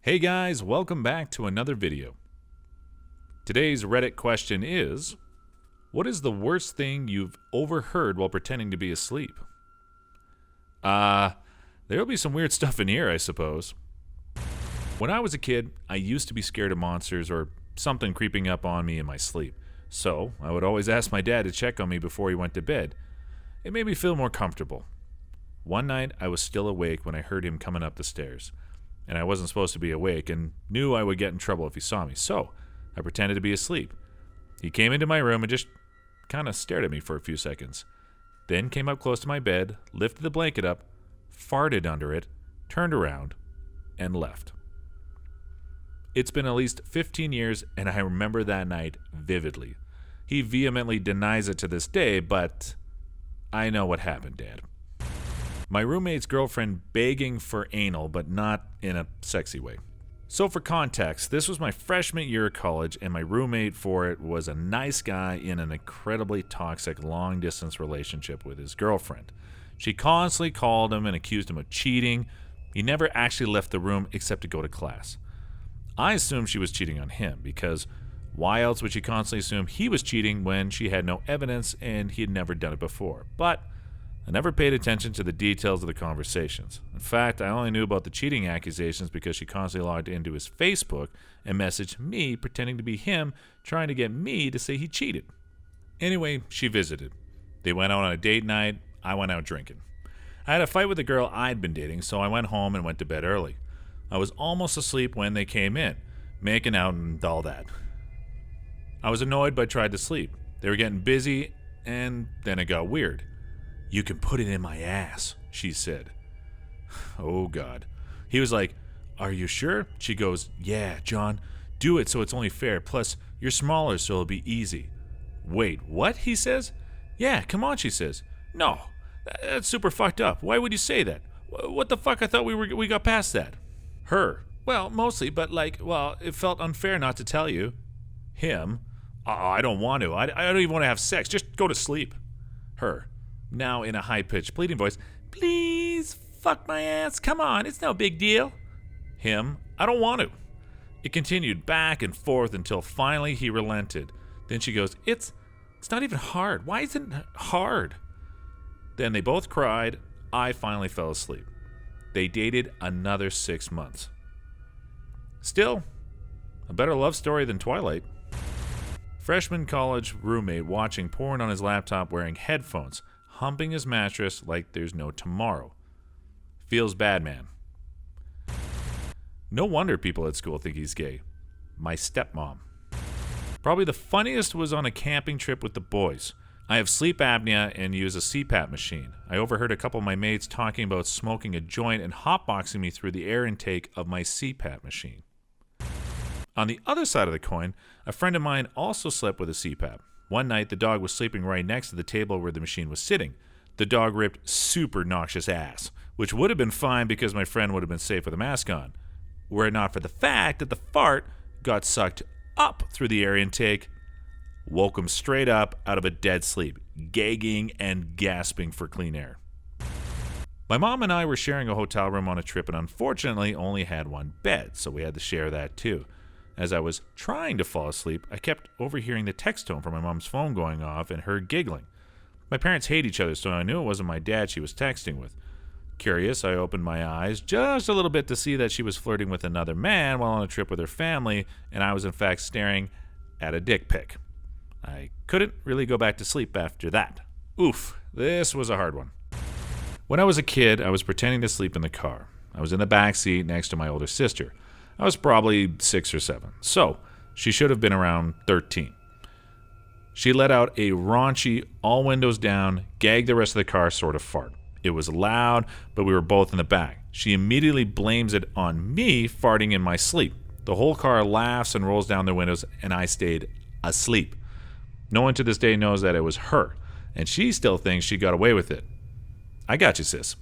Hey guys, welcome back to another video. Today's Reddit question is, what is the worst thing you've overheard while pretending to be asleep? There'll be some weird stuff in here, I suppose. When I was a kid, I used to be scared of monsters or something creeping up on me in my sleep. So, I would always ask my dad to check on me before he went to bed. It made me feel more comfortable. One night, I was still awake when I heard him coming up the stairs. And I wasn't supposed to be awake and knew I would get in trouble if he saw me, so I pretended to be asleep. He came into my room and just kind of stared at me for a few seconds, then came up close to my bed, lifted the blanket up, farted under it, turned around, and left. It's been at least 15 years, and I remember that night vividly. He vehemently denies it to this day, but I know what happened, Dad. My roommate's girlfriend begging for anal, but not in a sexy way. So for context, this was my freshman year of college, and my roommate for it was a nice guy in an incredibly toxic long-distance relationship with his girlfriend. She constantly called him and accused him of cheating. He never actually left the room except to go to class. I assumed she was cheating on him, because why else would she constantly assume he was cheating when she had no evidence and he had never done it before? But I never paid attention to the details of the conversations. In fact, I only knew about the cheating accusations because she constantly logged into his Facebook and messaged me pretending to be him, trying to get me to say he cheated. Anyway, she visited. They went out on a date night. I went out drinking. I had a fight with a girl I'd been dating, so I went home and went to bed early. I was almost asleep when they came in, making out and all that. I was annoyed but tried to sleep. They were getting busy, and then it got weird. "You can put it in my ass," she said. Oh, God. He was like, "Are you sure?" She goes, "Yeah, John, do it so it's only fair. Plus, you're smaller, so it'll be easy." "Wait, what?" he says. "Yeah, come on," she says. "No, that's super fucked up. Why would you say that? What the fuck? I thought we got past that." Her. "Well, mostly, but it felt unfair not to tell you." Him. I don't want to. I don't even want to have sex. Just go to sleep." Her. Now in a high-pitched pleading voice, "Please, fuck my ass. Come on, it's no big deal." Him. "I don't want to." It continued back and forth until finally he relented. Then she goes, It's not even hard. Why isn't it hard?" Then they both cried. I finally fell asleep. They dated another 6 months. Still, a better love story than Twilight. Freshman college roommate watching porn on his laptop wearing headphones, humping his mattress like there's no tomorrow. Feels bad, man. No wonder people at school think he's gay. My stepmom. Probably the funniest was on a camping trip with the boys. I have sleep apnea and use a CPAP machine. I overheard a couple of my mates talking about smoking a joint and hotboxing me through the air intake of my CPAP machine. On the other side of the coin, a friend of mine also slept with a CPAP. One night, the dog was sleeping right next to the table where the machine was sitting. The dog ripped super noxious ass, which would have been fine because my friend would have been safe with a mask on, were it not for the fact that the fart got sucked up through the air intake, woke him straight up out of a dead sleep, gagging and gasping for clean air. My mom and I were sharing a hotel room on a trip and unfortunately only had one bed, so we had to share that too. As I was trying to fall asleep, I kept overhearing the text tone from my mom's phone going off and her giggling. My parents hate each other, so I knew it wasn't my dad she was texting with. Curious, I opened my eyes just a little bit to see that she was flirting with another man while on a trip with her family, and I was in fact staring at a dick pic. I couldn't really go back to sleep after that. Oof, this was a hard one. When I was a kid, I was pretending to sleep in the car. I was in the back seat next to my older sister. I was probably 6 or 7, so she should have been around 13. She let out a raunchy, all windows down, gag the rest of the car sort of fart. It was loud, but we were both in the back. She immediately blames it on me farting in my sleep. The whole car laughs and rolls down their windows, and I stayed asleep. No one to this day knows that it was her, and she still thinks she got away with it. I got you, sis.